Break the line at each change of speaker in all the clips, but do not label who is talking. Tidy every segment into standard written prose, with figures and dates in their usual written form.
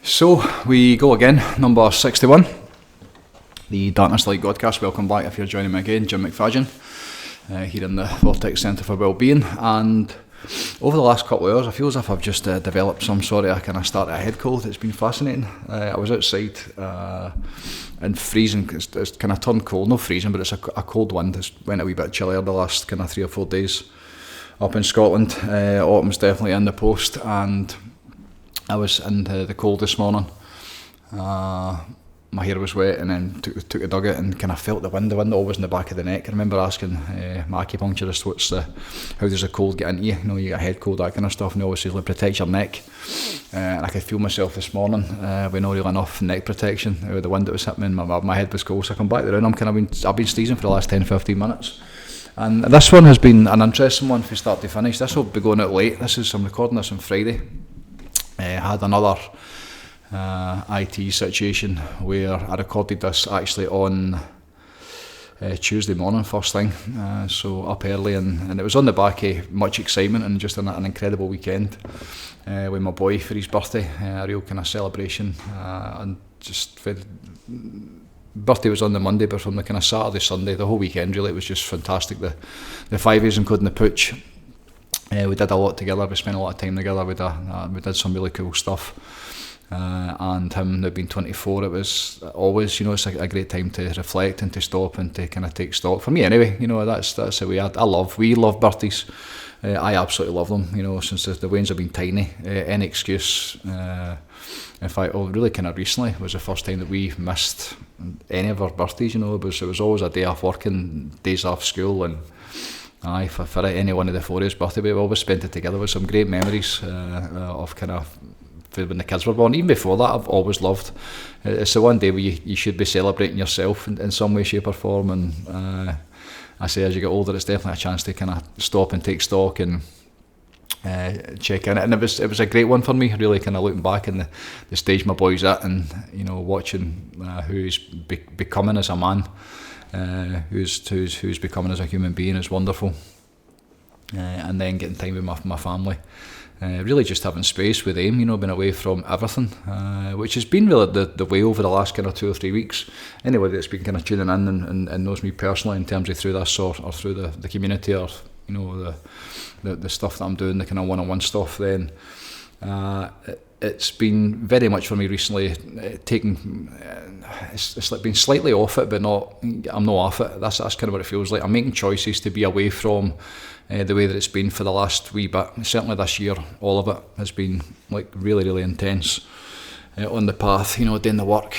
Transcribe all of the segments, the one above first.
So we go again, number 61, the Darkness Light Godcast. Welcome back if you're joining me again, Jim McFadyen, here in the Vortex Centre for Wellbeing. And over the last couple of hours, I feel as if I've just developed some sort of a kind of start a head cold. It's been fascinating. I was outside and freezing. It's kind of turned cold, not freezing, but it's a cold wind. It's went a wee bit chillier the last kind of 3 or 4 days up in Scotland. Autumn's definitely in the post, and I was in the cold this morning. My hair was wet, and then took a dugout and kind of felt the wind. The wind always in the back of the neck. I remember asking my acupuncturist, how does the cold get into you? You know, you get a head cold, that kind of stuff, and they always say, protect your neck. And I could feel myself this morning with not really enough neck protection. The wind that was hitting me, my head was cold. So I come back to the room. I've been sneezing for the last 10-15 minutes. And this one has been an interesting one from start to finish. This will be going out late. I'm recording this on Friday. I had another IT situation where I recorded this actually on Tuesday morning, first thing, so up early, and it was on the back of much excitement and just an incredible weekend with my boy for his birthday, a real kind of celebration, and just birthday was on the Monday, but from the kind of Saturday, Sunday, the whole weekend really, it was just fantastic. The 5As including the pooch. We did a lot together, we spent a lot of time together, we did some really cool stuff, and him now being 24, it was always, it's a great time to reflect and to stop and to kind of take stock, for me anyway, that's how we love birthdays. I absolutely love them, since the Waynes have been tiny, any excuse, in fact, really kind of recently was the first time that we missed any of our birthdays, it was always a day off work and days off school, and aye, for any one of the 4's birthday, we always spent it together with some great memories of kind of when the kids were born. Even before that, I've always loved. It's the one day where you should be celebrating yourself in some way, shape or form, and I say as you get older, it's definitely a chance to kind of stop and take stock and check in it. And it was a great one for me, really kind of looking back in the stage my boy's at, and watching who he's becoming as a man. Who's becoming as a human being is wonderful, and then getting time with my family, really just having space with them, being away from everything, which has been really the way over the last kind of 2 or 3 weeks. Anybody that's been kind of tuning in and knows me personally in terms of through this or through the community, or the stuff that I'm doing, the kind of one-on-one stuff, then it's been very much for me recently taking, it's like being slightly off it, but I'm not off it. That's kind of what it feels like. I'm making choices to be away from the way that it's been for the last wee bit. Certainly this year, all of it has been like really, really intense on the path, doing the work,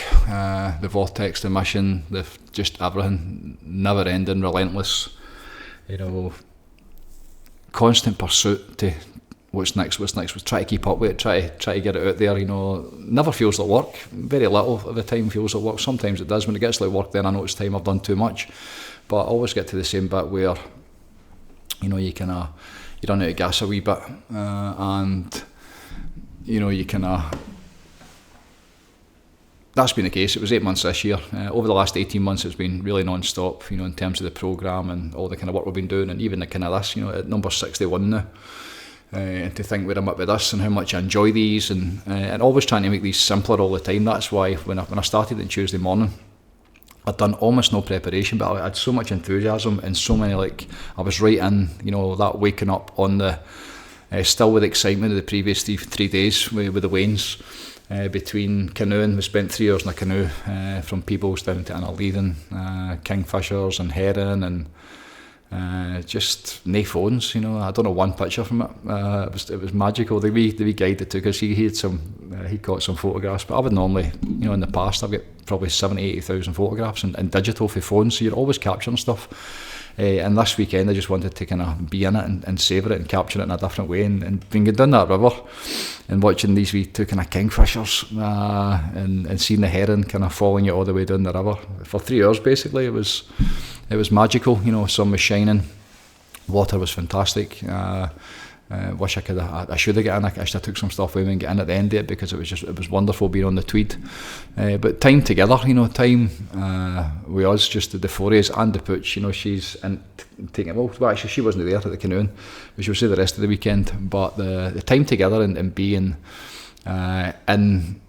the Vortex, the mission, just everything, never ending, relentless, constant pursuit to what's next, we try to keep up with it, try to get it out there, never feels like work, very little of the time feels like work. Sometimes it does. When it gets like work, then I know it's time I've done too much, but I always get to the same bit where you run out of gas a wee bit, and you kind of, that's been the case. It was 8 months this year. Over the last 18 months, it's been really non-stop, in terms of the programme and all the kind of work we've been doing, and even the kind of this, at number 61 now. And to think where I'm at with this and how much I enjoy these, and always trying to make these simpler all the time. That's why when I started on Tuesday morning, I'd done almost no preparation, but I had so much enthusiasm and so many, I was right in, that waking up on the, still with excitement of the previous 3 days with the Waynes, between canoeing. We spent 3 hours in a canoe, from Peebles down to Innerleithen, kingfishers and herring, and just no phones, I don't know one picture from it. It was magical. The wee guide that took us, he caught some photographs, but I would normally, in the past, I've got probably 70,000-80,000 photographs and digital for phones, so you're always capturing stuff. And this weekend I just wanted to kind of be in it and savour it and capture it in a different way, and being down that river and watching these wee 2 kind of kingfishers, and seeing the herring kind of following you all the way down the river for 3 hours basically. It was magical. Sun was shining, water was fantastic. Wish I should have got in. I took some stuff with me and get in at the end of it, because it was wonderful being on the Tweed. But time together, time with us, just the 4As and the pooch. She's in taking, well actually she wasn't there at the canoeing, but she was there the rest of the weekend. But the time together and being in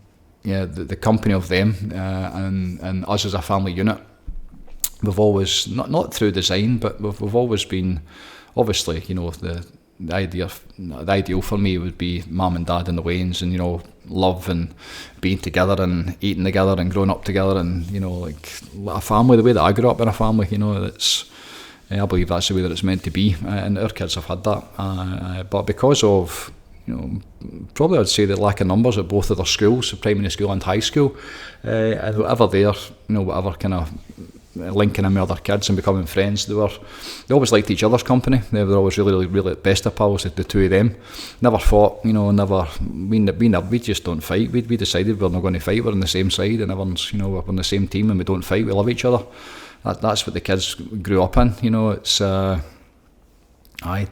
the company of them and us as a family unit, we've always, not through design, but we've always been, obviously, the ideal for me would be mum and dad in the Waynes, and love and being together and eating together and growing up together, and like a family, the way that I grew up in a family. It's I believe that's the way that it's meant to be, and our kids have had that. But because of probably I'd say the lack of numbers at both of their schools, primary school and high school, and whatever whatever kind of linking in with other kids and becoming friends, they always liked each other's company. They were always really best of pals, the two of them. Never fought, we just don't fight. We decided we're not going to fight. We're on the same side, and everyone's, we're on the same team, and we don't fight. We love each other. That's what the kids grew up in. It's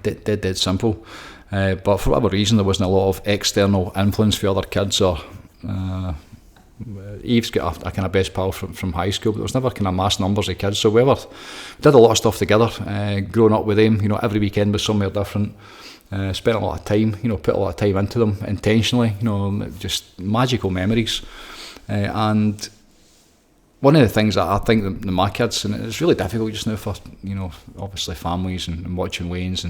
dead simple. But for whatever reason, there wasn't a lot of external influence for other kids, or Eve's got a kind of best pal from high school, but there was never kind of mass numbers of kids. So we did a lot of stuff together, growing up with them. Every weekend was somewhere different. Spent a lot of time, put a lot of time into them intentionally. Just magical memories. And one of the things that I think that my kids, and it's really difficult just now for obviously families and watching Waynes,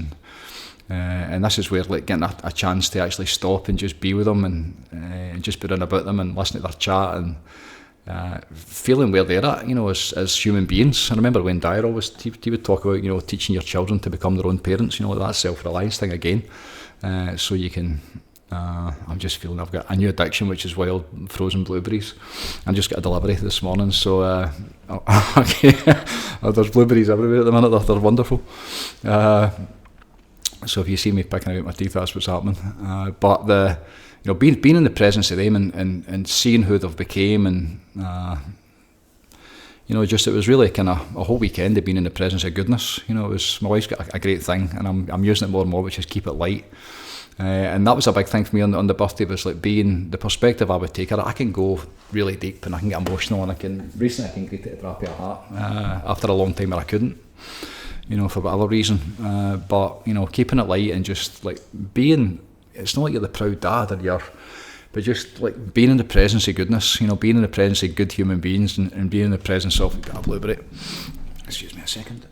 and this is where like getting a chance to actually stop and just be with them and just be in about them and listen to their chat and feeling where they're at, as human beings. I remember when Dyer he would talk about teaching your children to become their own parents, that self-reliance thing again, so you can. I'm just feeling I've got a new addiction, which is wild frozen blueberries. I just got a delivery this morning, so okay. There's blueberries everywhere at the minute. They're wonderful. So if you see me picking out my teeth, that's what's happening. But being in the presence of them and seeing who they've became, and it was really kind of a whole weekend of being in the presence of goodness. It was, my wife's got a great thing, and I'm using it more and more, which is keep it light. And that was a big thing for me on the birthday, was like being the perspective I would take her. I can go really deep and I can get emotional, and recently I can greet it a drop of a hat after a long time where I couldn't, for whatever reason. But keeping it light and just like being, it's not like you're the proud dad but just like being in the presence of goodness, being in the presence of good human beings, and being in the presence of a blueberry. Excuse me a second.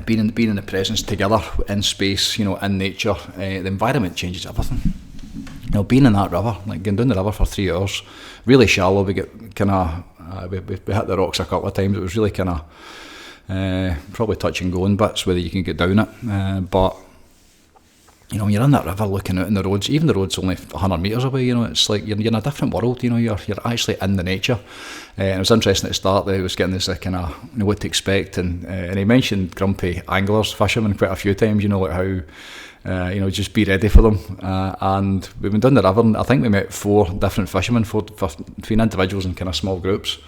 Being in the presence together in space, in nature, the environment changes everything. Being in that river, like going down the river for 3 hours, really shallow. We get kind of we hit the rocks a couple of times. It was really kind of probably touch and go in bits whether you can get down it. But when you're in that river looking out in the roads, even the road's only 100 metres away, it's like you're in a different world, you're actually in the nature. And it was interesting at the start that he was getting this kind of what to expect, and he mentioned grumpy anglers, fishermen quite a few times, like how just be ready for them. And we've been down the river, and I think we met 4 different fishermen, between individuals and kind of small groups.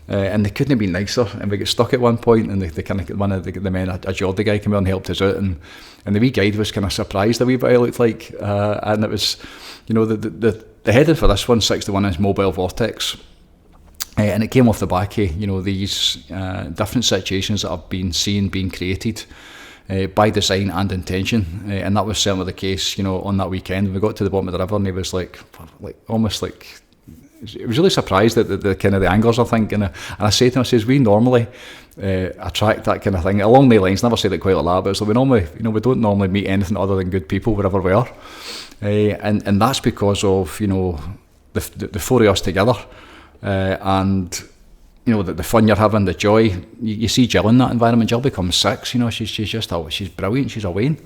And they couldn't have been nicer, and we got stuck at one point, and they kind of, one of the men, a Geordie guy, came out and helped us out, and the wee guide was kind of surprised a wee bit, it looked like, and it was, the heading for this one, 61 inch mobile Vortex, and it came off the back of these different situations that have been seen being created by design and intention, and that was certainly the case on that weekend. We got to the bottom of the river, and he was like almost like, I was really surprised at the kind of the anglers, I think, and I said to him, I says, we normally attract that kind of thing along the lines. Never said it quite like that, but it's like we normally, we don't normally meet anything other than good people wherever we are, and that's because of the 4 of us together, and the fun you're having, the joy. You see Jill in that environment. Jill becomes 6. She's brilliant. She's a Wayne.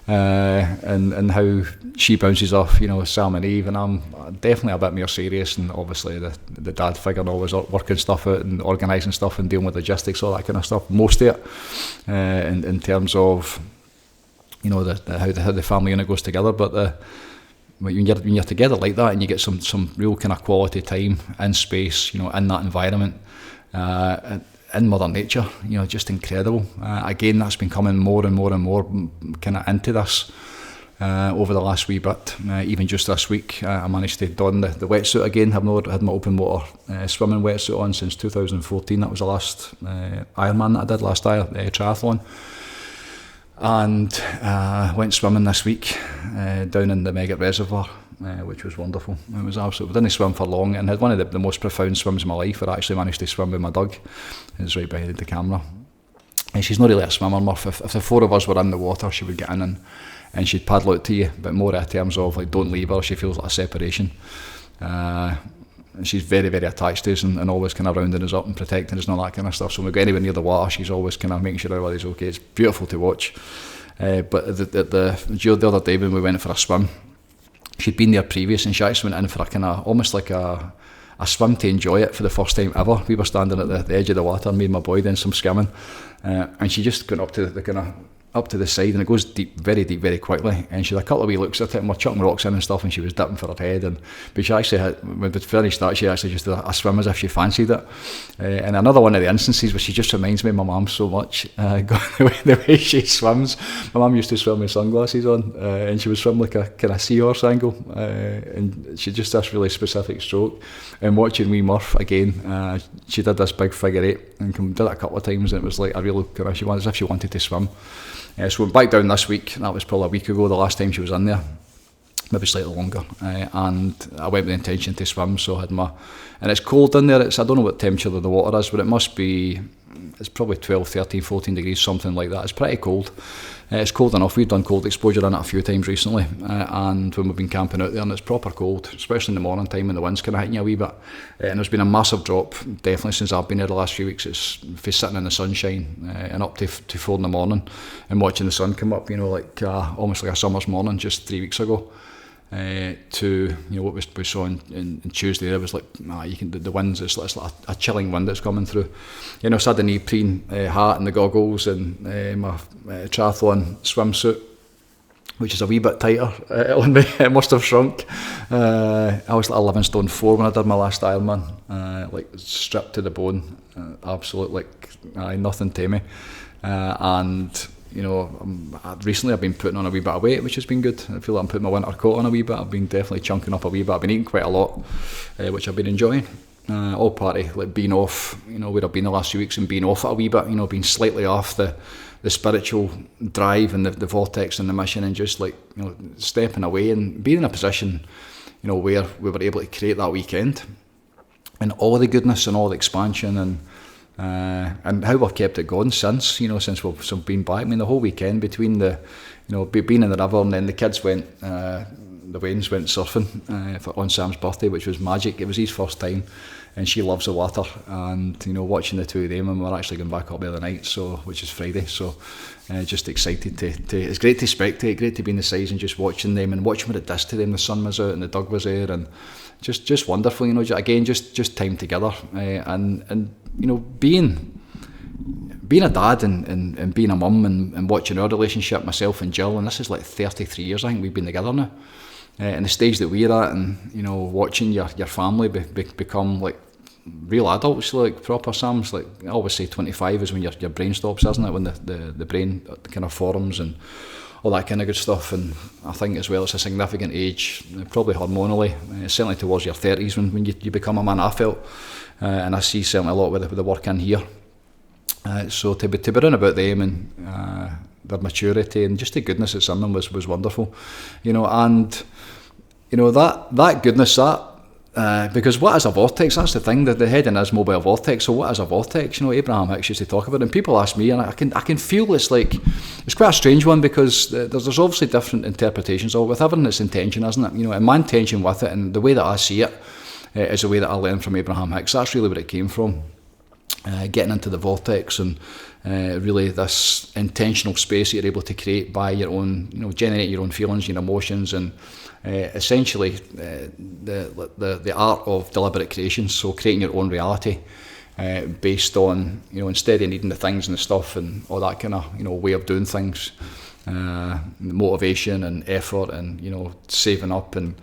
And how she bounces off, Sam and Eve, and I'm definitely a bit more serious, and obviously the dad figure and always working stuff out and organising stuff and dealing with logistics, all that kind of stuff. Most of it, in terms of how the family unit goes together. But when you're together like that, and you get some real kind of quality time in space, in that environment. In Mother Nature, just incredible. Again, that's been coming more and more and more kind of into this over the last wee bit. Even just this week, I managed to don the wetsuit again. I've not had my open water swimming wetsuit on since 2014. That was the last Ironman that I did, last triathlon. And went swimming this week down in the Megget Reservoir, which was wonderful. It was absolutely, we didn't swim for long, and had one of the most profound swims of my life. I actually managed to swim with my dog. It's right behind the camera. And she's not really a swimmer, Murph. If the four of us were in the water, she would get in and she'd paddle out to you, but more in terms of like, don't leave her. She feels like a separation. And she's very, very attached to us and always kind of rounding us up and protecting us and all that kind of stuff. So when we go anywhere near the water, she's always kind of making sure everybody's okay. It's beautiful to watch. But the other day when we went for a swim, she'd been there previous and she actually went in for a kind of almost like a swim to enjoy it for the first time ever. We were standing at the edge of the water, me and my boy doing some skimming, and she just went up to the kind of up to the side, and it goes deep, very quickly, and she had a couple of wee looks at it, and we're chucking rocks in and stuff, and she was dipping for her head, but she actually had, when we finished that, she actually just did a swim as if she fancied it. And another one of the instances where she just reminds me of my mum so much, the way she swims. My mum used to swim with sunglasses on, and she would swim like a kind of seahorse angle, and she just this really specific stroke. And watching wee Murph again, she did this big figure eight, and did it a couple of times, and it was like a real kind of, as if she wanted to swim. So went back down this week. That was probably a week ago, the last time she was in there, maybe slightly longer. And I went with the intention to swim, so I had and it's cold in there. I don't know what temperature the water is, but it must be, it's probably 12, 13, 14 degrees, something like that. It's pretty cold. It's cold enough. We've done cold exposure in it a few times recently, and when we've been camping out there, and it's proper cold, especially in the morning time when the wind's kind of hitting you a wee bit. And there's been a massive drop, definitely since I've been here the last few weeks. It's for sitting in the sunshine and up to 4 in the morning and watching the sun come up, like almost like a summer's morning just 3 weeks ago. To what we saw on Tuesday, it was like the winds. It's like a chilling wind that's coming through. So I had the neoprene hat and the goggles and my triathlon swimsuit, which is a wee bit tighter on me. It must have shrunk. I was like 11 stone 4 when I did my last Ironman, like stripped to the bone, absolute nothing to me, and. Recently I've been putting on a wee bit of weight, which has been good. I feel like I'm putting my winter coat on a wee bit. I've been definitely chunking up a wee bit. I've been eating quite a lot, which I've been enjoying. All part of like being off, where I've been the last few weeks and being off it a wee bit, being slightly off the spiritual drive and the vortex and the mission, and just stepping away and being in a position, where we were able to create that weekend and all the goodness and all the expansion and how we've kept it going since we've been back. I mean, the whole weekend between the, being in the river, and then the kids went, the Waynes went surfing on Sam's birthday, which was magic. It was his first time, and she loves the water. And watching the two of them, and we're actually going back up there the night, which is Friday. So just excited to. It's great to spectate, great to be in the sides and just watching them and watching what it does to them. The sun was out and the dog was there, and just wonderful. Again, just time together, and being a dad and being a mum and watching our relationship, myself and Jill, and this is like 33 years I think we've been together now, and the stage that we're at, and watching your family become like real adults, like proper Sams. Like I always say 25 is when your brain stops, isn't it, when the brain kind of forms and all that kind of good stuff. And I think as well it's a significant age, probably hormonally, certainly towards your 30s when you become a man. I felt, and I see certainly a lot with the work in here. So to be around about them and their maturity and just the goodness that's in them was wonderful. And that goodness, because what is a vortex? That's the thing, that the heading is mobile vortex. So what is a vortex? Abraham Hicks used to talk about it, and people ask me, and I can feel it's quite a strange one, because there's obviously different interpretations of it, with everything its intention, isn't it? And my intention with it, and the way that I see it, is the way that I learned from Abraham Hicks. That's really where it came from. Getting into the vortex and really this intentional space that you're able to create by your own, generate your own feelings, your emotions, and essentially the art of deliberate creation. So creating your own reality based on, instead of needing the things and the stuff and all that kind of, way of doing things, motivation and effort and, saving up and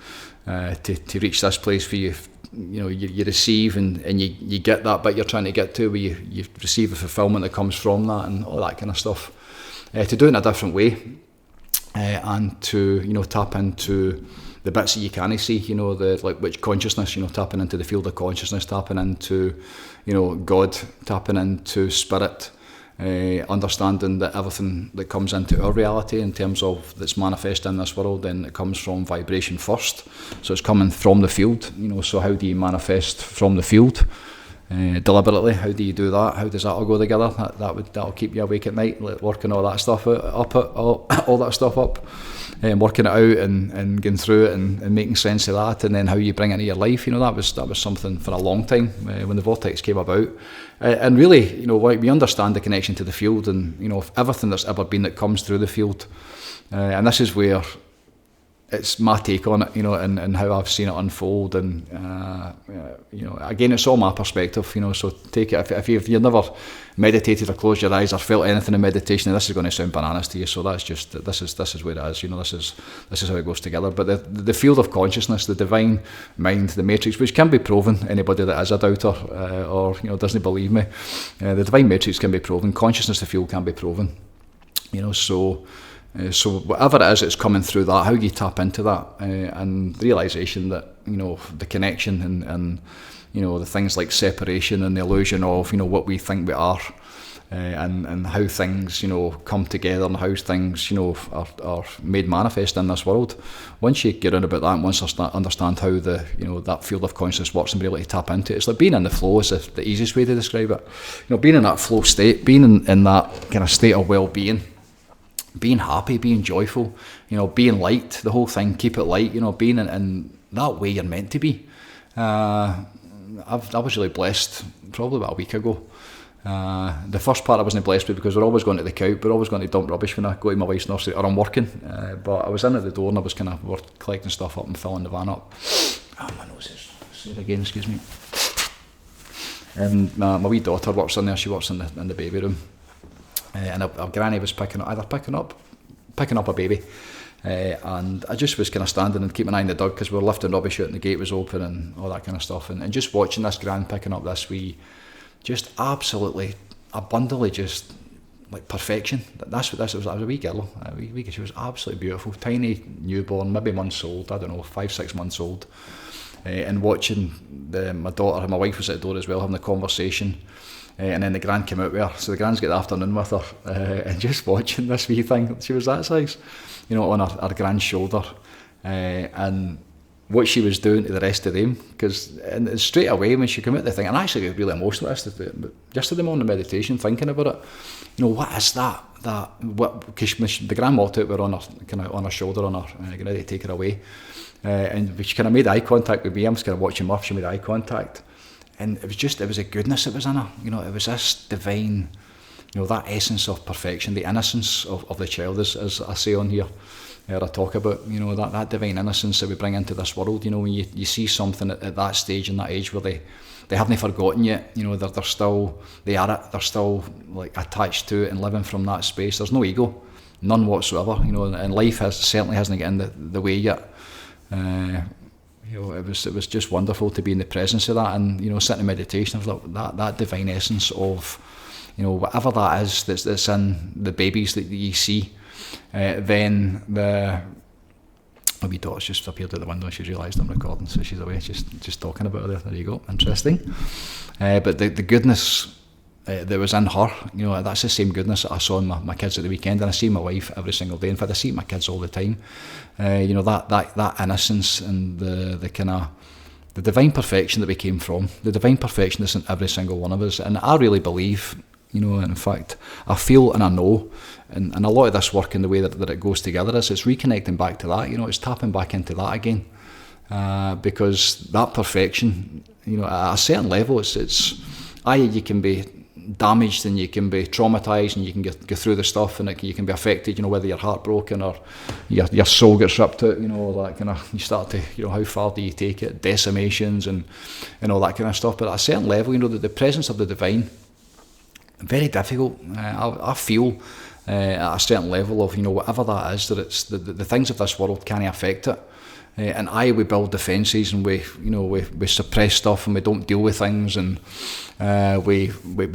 to reach this place for you. You receive and you get that bit you're trying to get to, where you receive the fulfillment that comes from that and all that kind of stuff. To do it in a different way, and to tap into the bits that you can't see, which consciousness, tapping into the field of consciousness, tapping into God, tapping into spirit, understanding that everything that comes into our reality in terms of that's manifest in this world, then it comes from vibration first. So it's coming from the field, so how do you manifest from the field? Deliberately, how do you do that? How does that all go together? That'll keep you awake at night, like working all that stuff all that stuff up, and working it out and going through it and making sense of that, and then how you bring it into your life. That was something for a long time when the Vortex came about, and really, we understand the connection to the field, and everything that's ever been that comes through the field, and this is where it's my take on it, and how I've seen it unfold, and again, it's all my perspective, so take it. If you've never meditated or closed your eyes or felt anything in meditation, this is going to sound bananas to you. So that's just this is where it is. This is how it goes together. But the field of consciousness, the divine mind, the matrix, which can be proven. Anybody that is a doubter or doesn't believe me, the divine matrix can be proven. Consciousness, the field, can be proven. So whatever it is, it's coming through that. How you tap into that, and the realization that the connection and the things like separation and the illusion of what we think we are, and how things come together and how things are made manifest in this world. Once you get in about that, and once you understand how the that field of consciousness works and be able to tap into it, it's like being in the flow is the easiest way to describe it. Being in that flow state, being in that kind of state of well-being. Being happy, being joyful, being light, the whole thing, keep it light, being in that way you're meant to be. I was really blessed probably about a week ago. The first part I wasn't blessed with because we're always going to the couch, we're always going to dump rubbish when I go to my wife's nursery or I'm working. But I was in at the door and I was we're collecting stuff up and filling the van up. My nose is, say it again, excuse me. And my wee daughter works in there, she works in the baby room. And our granny was picking up a baby, and I just was kind of standing and keeping an eye on the dog because we were lifting rubbish out and the gate was open and all that kind of stuff, and just watching this gran picking up this wee, just absolutely abundantly just like perfection. That's what this was. I was a wee girl, she was absolutely beautiful, tiny newborn, maybe months old, I don't know, 5-6 months old, and watching my daughter and my wife was at the door as well having a conversation. And then the gran came out with her, so the gran's got the afternoon with her, and just watching this wee thing, she was that size, on her gran's shoulder, and what she was doing to the rest of them, because straight away when she came out the thing, and I actually got really emotional yesterday morning meditation, thinking about it, what is that, because the gran walked out, we were on her shoulder, getting ready to take her away, and she kind of made eye contact with me. I'm just kind of watching her, she made eye contact. And it was a goodness that was in her. It was this divine, that essence of perfection, the innocence of the child, as I say on here, I talk about, that divine innocence that we bring into this world. When you see something at that stage and that age where they haven't forgotten yet, they're still like attached to it and living from that space. There's no ego, none whatsoever, and life certainly hasn't got in the way yet. It was just wonderful to be in the presence of that, and sitting in meditation of that divine essence of whatever that is that's in the babies that you see. Then my wee daughter's just appeared at the window and she's realised I'm recording, so she's away just talking about her. There you go, interesting. But the goodness that was in her, that's the same goodness that I saw in my kids at the weekend, and I see my wife every single day. In fact, I see my kids all the time. That innocence and the kind of the divine perfection that we came from, the divine perfection that's in every single one of us. And I really believe, in fact, I feel and I know, and a lot of this work and the way that it goes together is it's reconnecting back to that. It's tapping back into that again, because that perfection, at a certain level, it's you can be damaged and you can be traumatized and you can go through the stuff and you can be affected, whether you're heartbroken or your soul gets ripped out, all that kind of, you start to, how far do you take it, decimations and all that kind of stuff. But at a certain level, the presence of the divine, very difficult. I feel at a certain level of, whatever that is, that it's the things of this world can't affect it. And we build defences and we suppress stuff and we don't deal with things, and we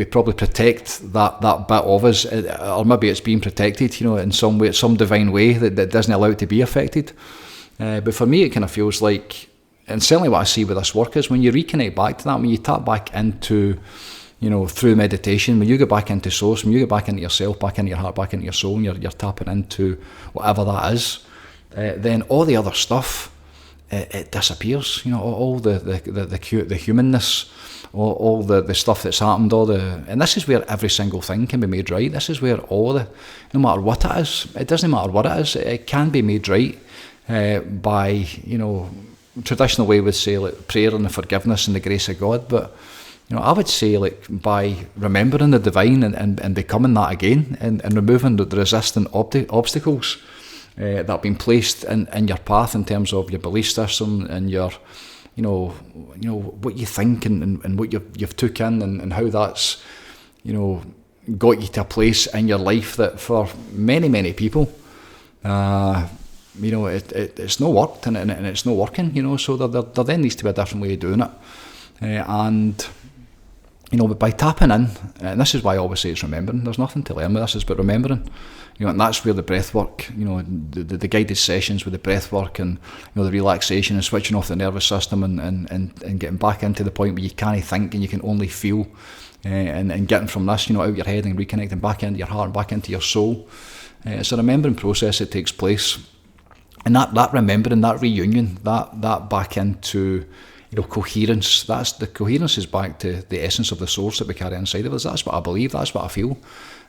probably protect that bit of us, or maybe it's being protected, in some way, some divine way that doesn't allow it to be affected. But for me, it kind of feels like, and certainly what I see with this work is when you reconnect back to that, when you tap back into through meditation, when you go back into source, when you go back into yourself, back into your heart, back into your soul, and you're tapping into whatever that is, then all the other stuff, it disappears. All the humanness, all the stuff that's happened, and this is where every single thing can be made right. This is where no matter what it is, it doesn't matter what it is, it can be made right by, traditional way would say like prayer and the forgiveness and the grace of God, but I would say like by remembering the divine and becoming that again, and removing the resistant obstacles that have been placed in your path in terms of your belief system and your what you think and what you've took in and how that's got you to a place in your life that for many people it's not worked and it's not working, so there then needs to be a different way of doing it, and but by tapping in, and this is why I always say it's remembering. There's nothing to learn with this, it's about remembering. And that's where the breath work, the guided sessions with the breath work and the relaxation and switching off the nervous system and getting back into the point where you can't think and you can only feel, and getting from this, out your head and reconnecting back into your heart and back into your soul. It's a remembering process that takes place, and that remembering, that reunion, that back into coherence. That's the coherence is back to the essence of the source that we carry inside of us. That's what I believe. That's what I feel.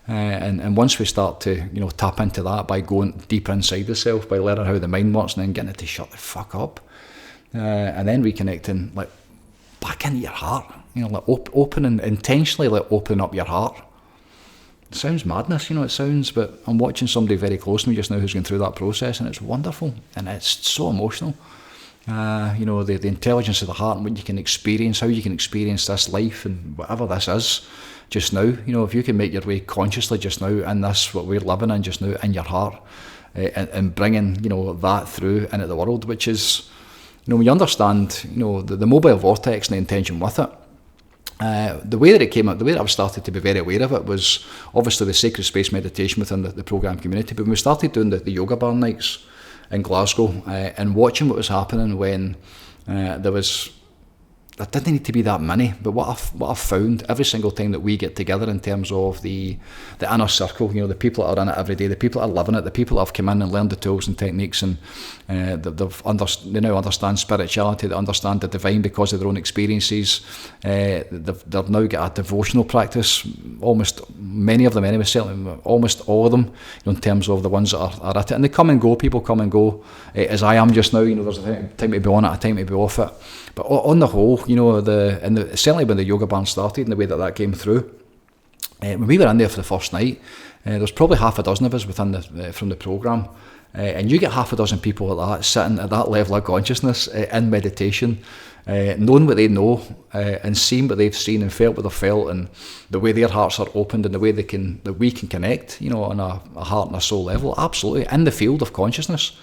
And once we start to tap into that by going deeper inside the self, by learning how the mind works, and then getting it to shut the fuck up, and then reconnecting like back into your heart. Like opening intentionally, like opening up your heart. It sounds madness, it sounds, but I'm watching somebody very close to me just now who's going through that process, and it's wonderful and it's so emotional. The intelligence of the heart and what you can experience, how you can experience this life and whatever this is just now. If you can make your way consciously just now in this, what we're living in just now, in your heart, and bringing, that through into the world, which is, when you understand, the mobile vortex and the intention with it, the way that it came out, the way that I've started to be very aware of it was obviously the sacred space meditation within the program community, but when we started doing the yoga bar nights in Glasgow, and watching what was happening when there didn't need to be that many, but what I've found every single time that we get together in terms of the inner circle, the people that are in it every day, the people that are living it, the people that have come in and learned the tools and techniques, and they now understand spirituality, they understand the divine because of their own experiences. They've now got a devotional practice, almost many of them anyway, certainly almost all of them, in terms of the ones that are at it, and they come and go, people come and go, as I am just now. There's a time to be on it, a time to be off it. But on the whole, certainly when the yoga band started and the way that came through, when we were in there for the first night, there was probably half a dozen of us from the programme, and you get half a dozen people like that sitting at that level of consciousness in meditation, knowing what they know, and seeing what they've seen and felt what they've felt, and the way their hearts are opened and the way that we can connect, on a heart and a soul level, absolutely in the field of consciousness.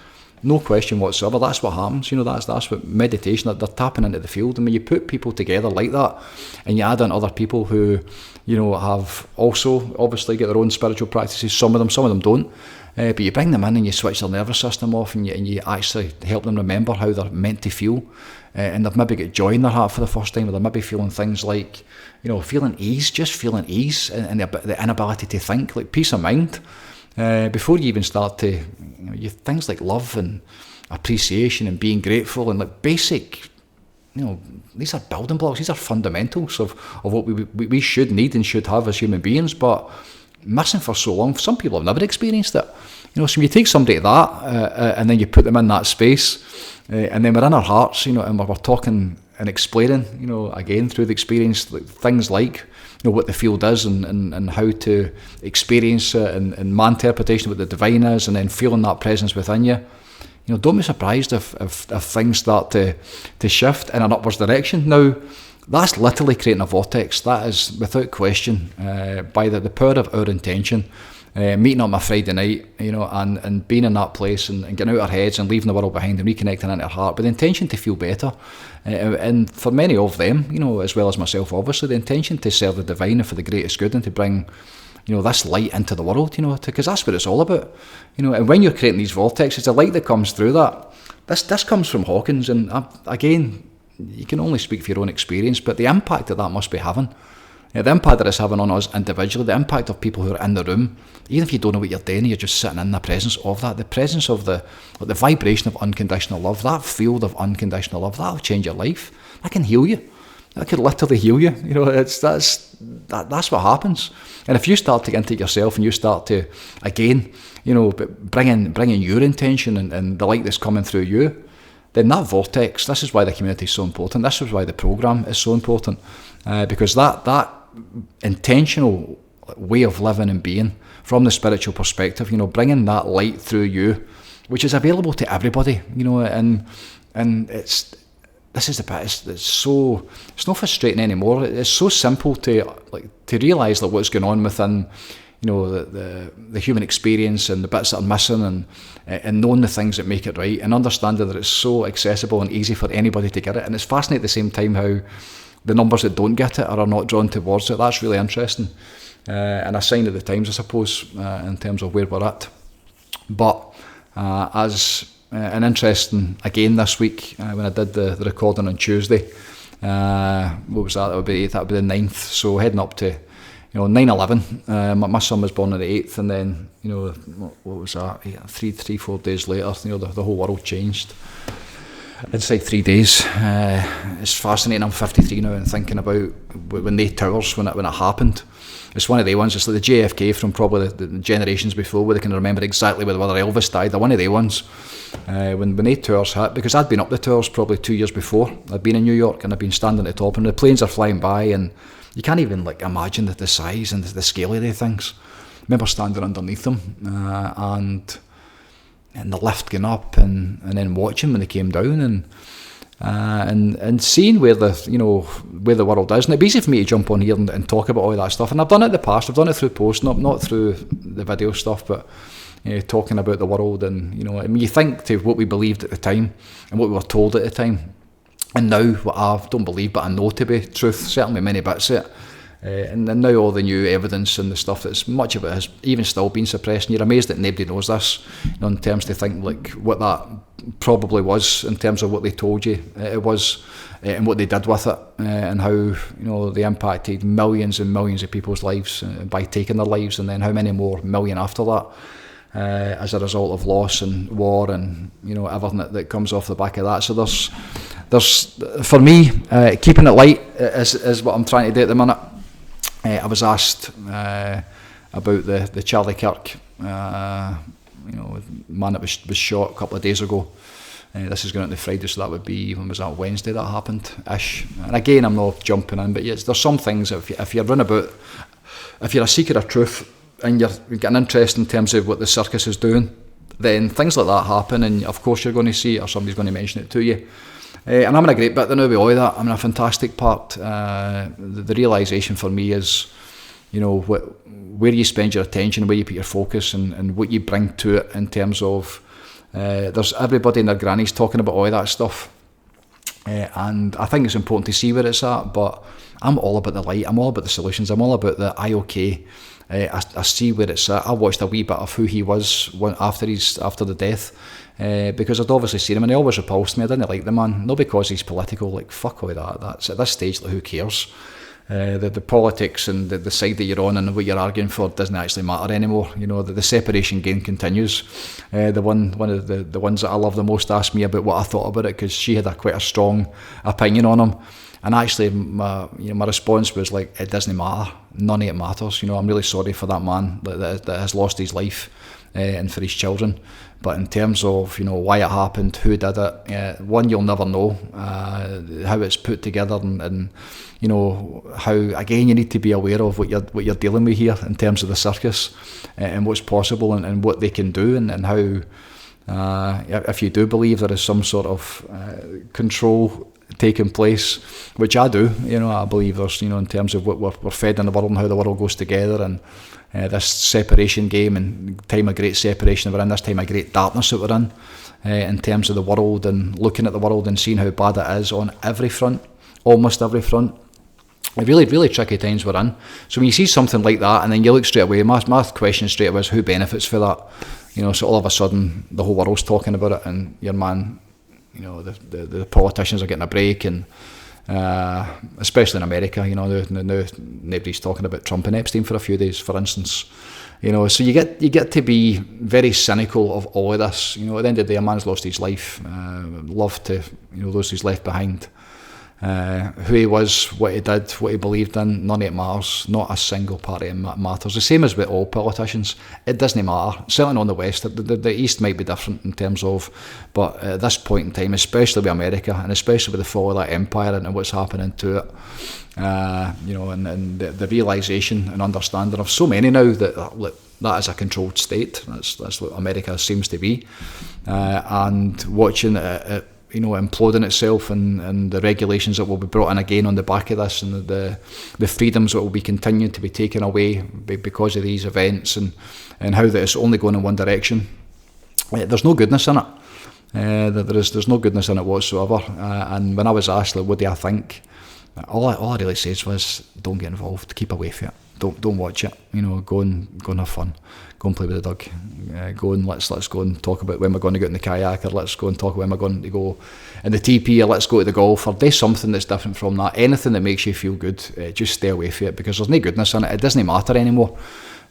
No question whatsoever. That's what happens. That's what meditation. They're tapping into the field, and when you put people together like that, and you add in other people who, have also obviously got their own spiritual practices. Some of them don't. But you bring them in and you switch their nervous system off, and you actually help them remember how they're meant to feel, and they've maybe got joy in their heart for the first time, or they're maybe feeling things like, feeling ease, just feeling ease, and the inability to think, like peace of mind. Before you even start to, things like love and appreciation and being grateful and like basic, these are building blocks, these are fundamentals of what we should need and should have as human beings, but missing for so long. Some people have never experienced it. So when you take somebody to that and then you put them in that space, and then we're in our hearts, and we're talking and explaining, again through the experience, things like, what the field is and how to experience it, and my interpretation of what the divine is, and then feeling that presence within you. Don't be surprised if things start to shift in an upwards direction. Now, that's literally creating a vortex. That is, without question, by the power of our intention, meeting up on a Friday night, and being in that place and getting out our heads and leaving the world behind and reconnecting into our heart with the intention to feel better. And for many of them, as well as myself, obviously, the intention to serve the divine and for the greatest good, and to bring, this light into the world, because that's what it's all about. And when you're creating these vortexes, the light that comes through that, this comes from Hawkins, and again, you can only speak for your own experience, but the impact that must be having, The impact that it's having on us individually, the impact of people who are in the room, even if you don't know what you're doing, you're just sitting in the presence of that, the presence of the vibration of unconditional love, that field of unconditional love, that'll change your life. That can heal you. That could literally heal you. That's what happens. And if you start to get into it yourself and you start to, again, bringing your intention and the light that's coming through you, then that vortex, this is why the community is so important. This is why the program is so important. Because that intentional way of living and being from the spiritual perspective, bringing that light through you, which is available to everybody, and it's not frustrating anymore. It's so simple to realise what's going on within, the human experience and the bits that are missing, and knowing the things that make it right, and understanding that it's so accessible and easy for anybody to get it. And it's fascinating at the same time how the numbers that don't get it or are not drawn towards it. That's really interesting, and a sign of the times, I suppose, in terms of where we're at. But as an interesting, again this week, when I did the recording on Tuesday, what was that? That would be the 9th. So heading up to 9/11. My son was born on the 8th, and then what was that? 4 days later, the whole world changed. Inside 3 days. It's fascinating. I'm 53 now, and thinking about when they towers, when it happened. It's one of the ones. It's like the JFK from probably the generations before, where they can remember exactly whether Elvis died. They're one of the ones. When they towers hit, because I'd been up the towers probably 2 years before. I'd been in New York and I'd been standing at the top, and the planes are flying by, and you can't even imagine the size and the scale of these things. I remember standing underneath them and the lift going up, and then watching when they came down, and seeing where the world is. And it'd be easy for me to jump on here and talk about all that stuff, and I've done it in the past. I've done it through posts, not through the video stuff, but talking about the world. And you think to what we believed at the time and what we were told at the time, and now what I don't believe but I know to be truth, certainly many bits of it. And then now all the new evidence and the stuff, that's much of it has even still been suppressed, and you're amazed that nobody knows this, in terms to think what that probably was, in terms of what they told you it was, and what they did with it, and how they impacted millions and millions of people's lives by taking their lives, and then how many more million after that, as a result of loss and war and everything that comes off the back of that. So there's for me, keeping it light is what I'm trying to do at the minute. I was asked about the Charlie Kirk, man that was shot a couple of days ago. This is going out on Friday, so that would be, when was that, Wednesday that happened-ish. And again, I'm not jumping in, but yes, there's some things, if you're if you're a seeker of truth and you're getting interest in terms of what the circus is doing, then things like that happen, and of course you're going to see it, or somebody's going to mention it to you. And I'm in a great bit now with all of that. I'm in a fantastic part. The realisation for me is, where you spend your attention, where you put your focus, and what you bring to it in terms of, there's everybody and their grannies talking about all of that stuff. And I think it's important to see where it's at, but I'm all about the light. I'm all about the solutions. I'm all about the okay. I see where it's at. I watched a wee bit of who he was after the death. Because I'd obviously seen him, and he always repulsed me. I didn't like the man, not because he's political, fuck all that. That's at this stage, who cares? The politics and the side that you're on and what you're arguing for doesn't actually matter anymore. The separation game continues. One of the ones that I love the most asked me about what I thought about it, because she had quite a strong opinion on him. And actually, my response was it doesn't matter. None of it matters. I'm really sorry for that man that has lost his life, and for his children. But in terms of why it happened, who did it, one, you'll never know how it's put together, and how, again, you need to be aware of what you're dealing with here in terms of the circus, and what's possible, and what they can do, and how, if you do believe there is some sort of control taking place, which I do, I believe there's, in terms of what we're fed in the world and how the world goes together, and this separation game and time of great separation that we're in, this time of great darkness that we're in terms of the world, and looking at the world and seeing how bad it is on every front, almost every front. Really, really tricky times we're in. So when you see something like that, and then you look straight away, my question straight away is, who benefits for that? So all of a sudden the whole world's talking about it, and your man, the politicians are getting a break, and especially in America. You know, now nobody's talking about Trump and Epstein for a few days, for instance. You know, so you get to be very cynical of all of this. You know, at the end of the day, a man's lost his life. Love to, you know, those he's left behind. Who he was, what he did, what he believed in, none of it matters. Not a single part of it matters. The same as with all politicians. It doesn't matter. Certainly on the West, the East might be different in terms of, but at this point in time, especially with America, and especially with the fall of that empire and what's happening to it, you know, and the realisation and understanding of so many now that is a controlled state. That's what America seems to be, and watching it, you know, imploding itself, and the regulations that will be brought in again on the back of this, and the freedoms that will be continued to be taken away because of these events, and how that it's only going in one direction. There's no goodness in it. There's no goodness in it whatsoever. And when I was asked, like, what do I think? All I really said was, don't get involved, keep away from it. Don't watch it. You know, go and have fun. Go and play with the dog. Go and let's go and talk about when we're going to get in the kayak, or let's go and talk when we're going to go in the TP, or let's go to the golf, or do something that's different from that. Anything that makes you feel good, just stay away from it, because there's no goodness in it. It doesn't matter anymore.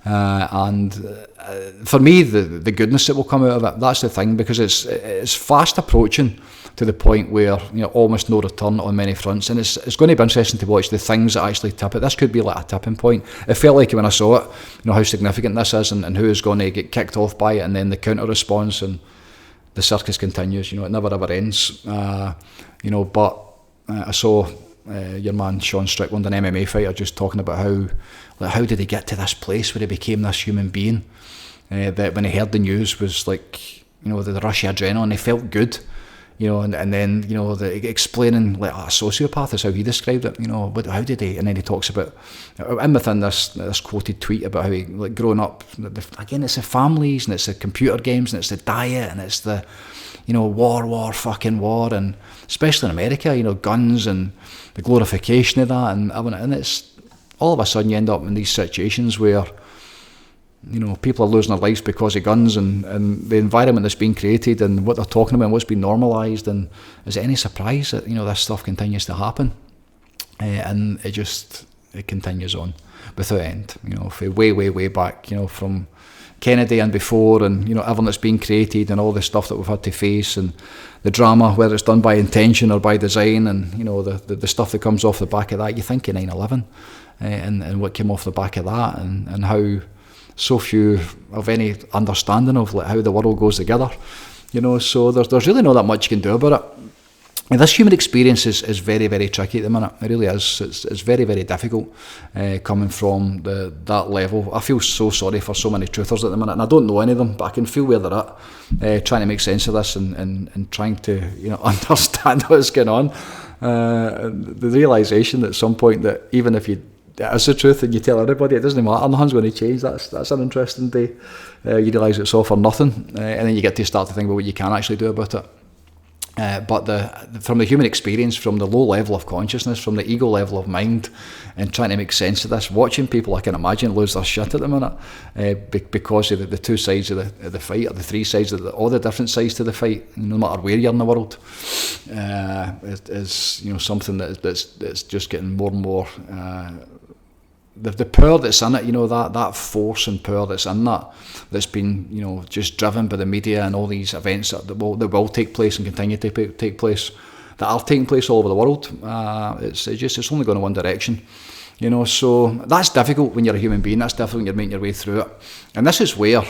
And for me, the goodness that will come out of it, that's the thing, because it's fast approaching to the point where, you know, almost no return on many fronts, and it's going to be interesting to watch the things that actually tip it. This could be like a tipping point. It felt like when I saw it, you know, how significant this is, and who is going to get kicked off by it, and then the counter response, and the circus continues. You know, it never ever ends. You know, but I saw your man Sean Strickland, an MMA fighter, just talking about how did he get to this place where he became this human being, that when he heard the news was like, you know, the rush of adrenaline, he felt good. You know, and then, you know, explaining, like, a sociopath is how he described it. You know, how did he? And then he talks about, and within this quoted tweet about how he, like, growing up, again, it's the families, and it's the computer games, and it's the diet, and it's the, you know, fucking war, and especially in America, you know, guns and the glorification of that, and it's all of a sudden you end up in these situations where, you know, people are losing their lives because of guns, and the environment that's been created, and what they're talking about, and what's been normalised. And is it any surprise that, you know, this stuff continues to happen? And it continues on without end. You know, for way back, you know, from Kennedy and before, and, you know, everything that's been created, and all the stuff that we've had to face, and the drama, whether it's done by intention or by design, and, you know, the stuff that comes off the back of that. You think of 9/11, and what came off the back of that, and how so few of any understanding of, like, how the world goes together, you know. So there's really not that much you can do about it. And this human experience is very, very tricky at the minute. It really is. It's very, very difficult coming from that level. I feel so sorry for so many truthers at the minute, and I don't know any of them, but I can feel where they're at, trying to make sense of this, and trying to, you know, understand what's going on. The realisation that at some point that even if it's the truth and you tell everybody, it doesn't matter, nothing's going to change. That's an interesting day. You realise it's all for nothing, and then you get to start to think about what you can actually do about it. But from the human experience, from the low level of consciousness, from the ego level of mind, and trying to make sense of this, watching people, I can imagine, lose their shit at the minute, because of the two sides of the fight, or the three sides of all the different sides to the fight, no matter where you're in the world. It is, you know, something that's just getting more and more. The power that's in it, you know, that force and power that's in that's been, you know, just driven by the media and all these events that will take place and continue to take place, that are taking place all over the world. It's only going in one direction, you know. So that's difficult when you're a human being. That's difficult when you're making your way through it. And this is where,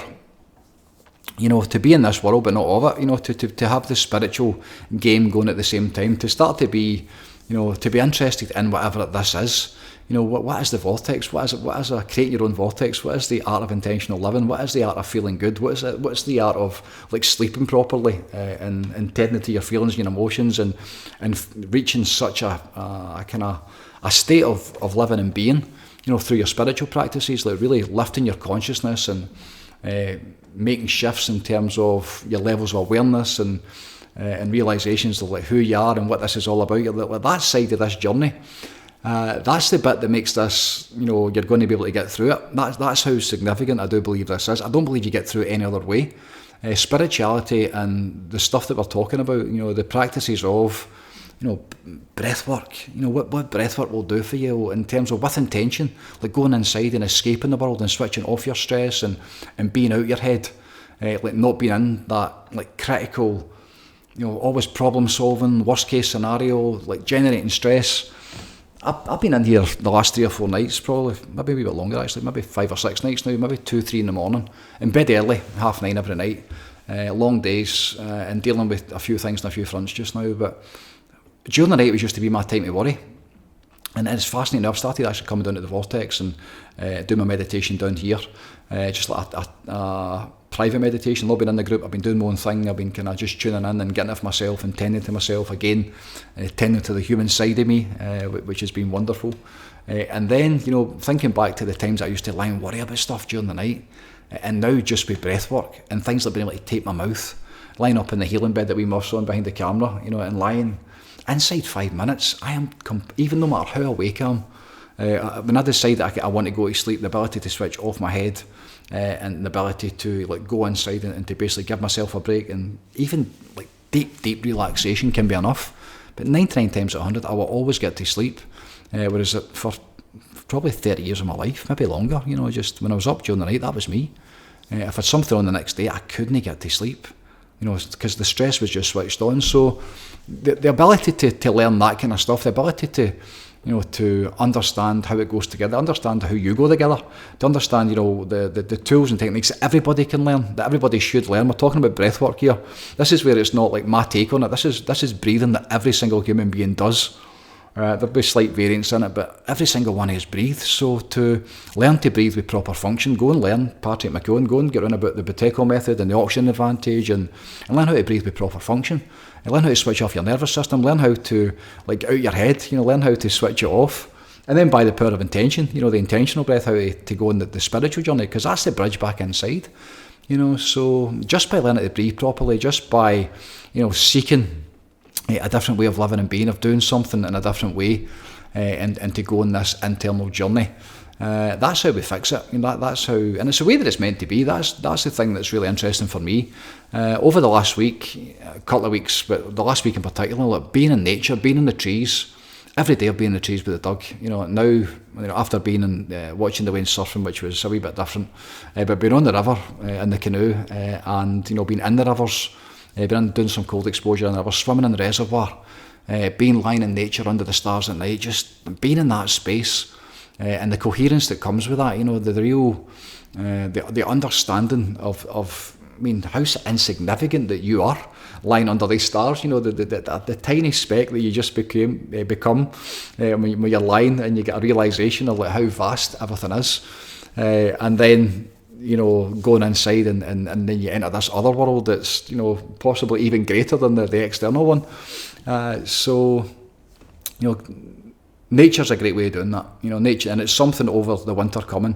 you know, to be in this world but not of it, you know, to have the spiritual game going at the same time, to start to be, you know, to be interested in whatever this is. You know, what is the vortex? What is creating your own vortex? What is the art of intentional living? What is the art of feeling good? What's the art of, like, sleeping properly, and tending to your feelings and your emotions, and reaching such a kind of a state of living and being, you know, through your spiritual practices, like really lifting your consciousness and making shifts in terms of your levels of awareness and realizations of, like, who you are and what this is all about. Like, that side of this journey. That's the bit that makes this, you know, you're going to be able to get through it. That's how significant I do believe this is. I don't believe you get through it any other way. Spirituality and the stuff that we're talking about, you know, the practices of breath work. What breath work will do for you in terms of with intention, like going inside and escaping the world and switching off your stress and being out your head, like not being in that like critical, always problem solving, worst case scenario, like generating stress. I've been in here the last 3 or 4 nights, probably, maybe a wee bit longer actually, maybe 5 or 6 nights now, maybe 2, 3 in the morning, in bed early, 9:30 every night, long days, and dealing with a few things on a few fronts just now. But during the night, it was used to be my time to worry. And it's fascinating. I've started actually coming down to the Vortex and doing my meditation down here, just like a private meditation. I've not been in the group. I've been doing my own thing. I've been kind of just tuning in and getting it for myself and tending to myself again, tending to the human side of me, which has been wonderful. And then, thinking back to the times I used to lie and worry about stuff during the night, and now just with breath work and things like being able to tape my mouth, lying up in the healing bed that we must on behind the camera, and lying inside 5 minutes, I am, even no matter how awake I am, when I decide that I want to go to sleep, the ability to switch off my head and the ability to like go inside and to basically give myself a break, and even like deep relaxation can be enough. But 99 times out of 100, I will always get to sleep. Whereas for probably 30 years of my life, maybe longer, just when I was up during the night, that was me. If I had something on the next day, I couldn't get to sleep, because the stress was just switched on. So the ability to learn that kind of stuff, the ability to understand how it goes together, understand how you go together, to understand, the tools and techniques that everybody can learn, that everybody should learn. We're talking about breath work here. This is where it's not like my take on it. This is breathing that every single human being does. There'll be slight variants in it, but every single one is breathe. So to learn to breathe with proper function, go and learn Patrick McFadyen, go and get on about the Vortex method and the oxygen advantage, and learn how to breathe with proper function. And learn how to switch off your nervous system, learn how to like out your head, learn how to switch it off. And then by the power of intention, the intentional breath, how to go on the spiritual journey, because that's the bridge back inside. So just by learning to breathe properly, just by, seeking a different way of living and being, of doing something in a different way, and to go on this internal journey. That's how we fix it. That's how, and it's the way that it's meant to be. That's the thing that's really interesting for me. Over the last week, a couple of weeks, but the last week in particular, like being in nature, being in the trees. Every day I've been in the trees with the dog. Now, after being in watching the wind surfing, which was a wee bit different, but being on the river in the canoe, and being in the rivers. Been doing some cold exposure in the river, swimming in the reservoir, being lying in nature under the stars at night, just being in that space, and the coherence that comes with that, the real, the understanding of how insignificant that you are lying under these stars, the tiny speck that you just become when you're lying, and you get a realisation of like how vast everything is, and then going inside and then you enter this other world that's, possibly even greater than the external one. So nature's a great way of doing that. Nature, and it's something over the winter coming.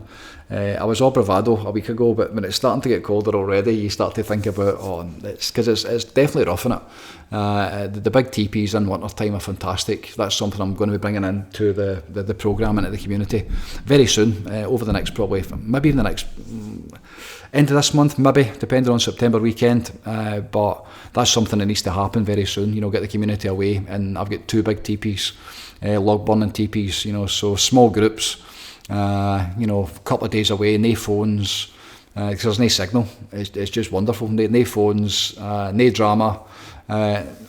I was all bravado a week ago, but when it's starting to get colder already, you start to think about, it's because it's definitely roughing it. The big teepees in winter time are fantastic. That's something I'm going to be bringing into the programme, into the community very soon, over the next maybe even the next end of this month, maybe, depending on September weekend. But that's something that needs to happen very soon, get the community away. And I've got 2 big teepees, log burning teepees, so small groups, a couple of days away, no phones, because there's no signal. It's just wonderful. No phones, no drama,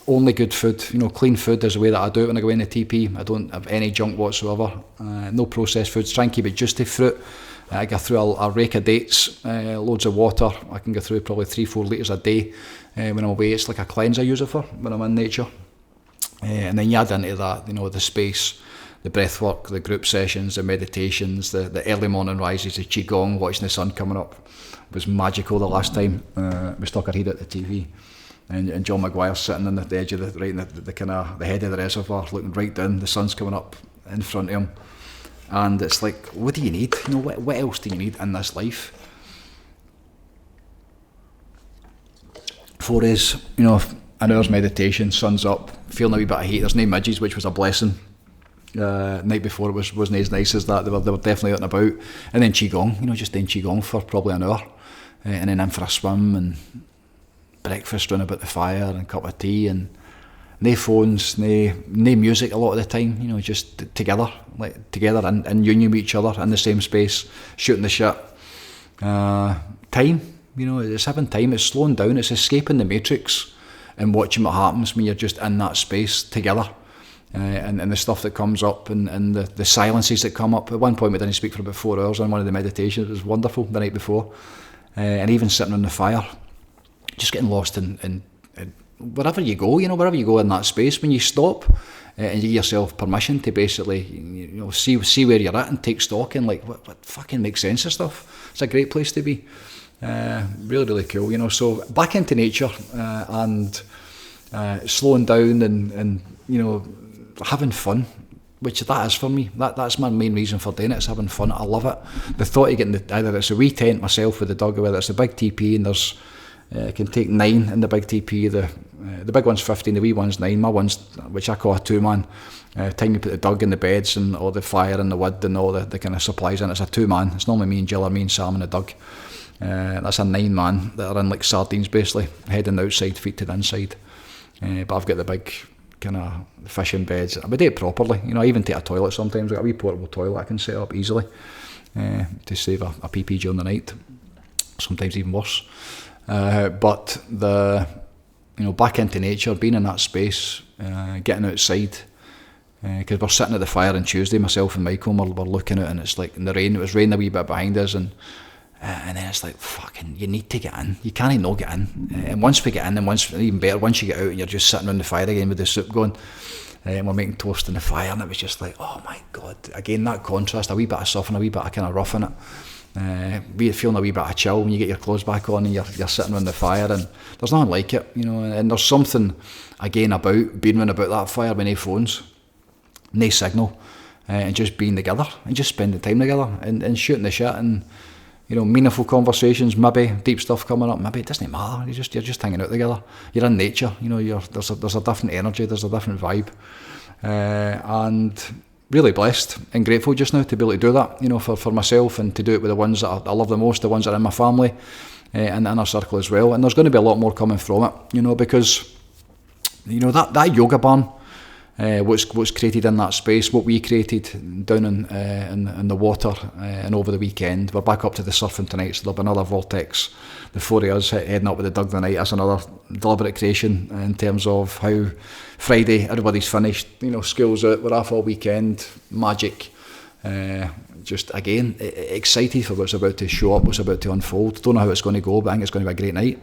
only good food. Clean food is the way that I do it when I go in the TP. I don't have any junk whatsoever. No processed foods. Try and keep it just to fruit. I go through a rake of dates, loads of water. I can go through probably 3-4 litres a day when I'm away. It's like a cleanse I use it for when I'm in nature. And then you add into that, the space, the breath work, the group sessions, the meditations, the early morning rises, the qigong, watching the sun coming up. It was magical the last time. We stuck our head at the TV, and John Maguire sitting on the edge of right in the kind of the head of the reservoir, looking right down. The sun's coming up in front of him, and it's like, what do you need? What else do you need in this life? For us, an hour's meditation, sun's up, feeling a wee bit of heat. There's no midges, which was a blessing. Night before it wasn't as nice as that. They were definitely out and about. And then qigong, just doing qigong for probably an hour, and then in for a swim and breakfast round about the fire and a cup of tea, and no phones, no music a lot of the time, you know, just together in union with each other in the same space, shooting the shit. Time, you know, it's having time, it's slowing down, it's escaping the matrix and watching what happens when you're just in that space together. And the stuff that comes up and the silences that come up. At one point we didn't speak for about 4 hours on one of the meditations. It was wonderful the night before. And even sitting on the fire, just getting lost in wherever you go, you know, wherever you go in that space, when you stop and you give yourself permission to basically, you know, see where you're at and take stock and like what fucking makes sense of stuff. It's a great place to be. Really, really cool, you know. So back into nature and slowing down and you know, having fun, which that is for me. That's my main reason for doing it, is having fun. I love it. The thought of getting either it's a wee tent myself with the dog, or whether it's a big TP and there's I can take 9 in the big TP. The big one's 15, the wee one's 9. My one's, which I call a 2-man. Time you put the dog in the beds and all the fire and the wood and all the kind of supplies in, it's a 2-man. It's normally me and Jill, or me and Sam and the dog. That's a 9-man that are in like sardines basically, head on the outside, feet to the inside. But I've got the big kind of fishing beds. I would do it properly, you know. I even take a toilet sometimes. I've got a wee portable toilet I can set up easily to save a pee during the night. Sometimes even worse. But you know, back into nature, being in that space, getting outside. Because we're sitting at the fire on Tuesday, myself and Michael, and we're looking at, and it's like in the rain. It was raining a wee bit behind us, and then it's like, fucking, you need to get in. You can't not get in. And once we get in, and once, even better, once you get out and you're just sitting around the fire again with the soup going, and we're making toast in the fire, and it was just like, oh my God. Again, that contrast, a wee bit of soft and a wee bit of kind of rough in it. Feeling a wee bit of chill when you get your clothes back on and you're sitting around the fire, and there's nothing like it, you know. And there's something, again, about being around about that fire with no phones, no signal, and just being together and just spending time together and shooting the shit, and you know, meaningful conversations, maybe deep stuff coming up, maybe it doesn't matter. You're just hanging out together. You're in nature, you know. There's a different energy, there's a different vibe, and really blessed and grateful just now to be able to do that, you know, for myself, and to do it with the ones that I love the most, the ones that are in my family and the inner circle as well. And there's going to be a lot more coming from it, you know, because you know that yoga barn. What's created in that space, what we created down in the water and over the weekend. We're back up to the surfing tonight, so there'll be another Vortex. The 4 of us heading up with the dog tonight. That's another deliberate creation in terms of how Friday, everybody's finished, you know, school's out, we're off all weekend, magic. Just again, excited for what's about to show up, what's about to unfold. Don't know how it's going to go, but I think it's going to be a great night.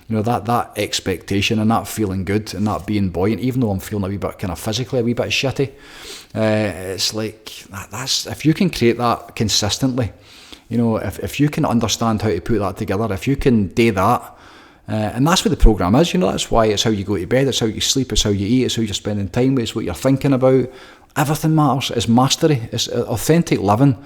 You know, that expectation and that feeling good and that being buoyant, even though I'm feeling a wee bit kind of physically a wee bit shitty, it's like that's, if you can create that consistently, you know, if you can understand how to put that together, if you can do that, and that's what the program is, you know. That's why it's how you go to bed, it's how you sleep, it's how you eat, it's how you're spending time with, it's what you're thinking about. Everything matters. It's mastery. It's authentic living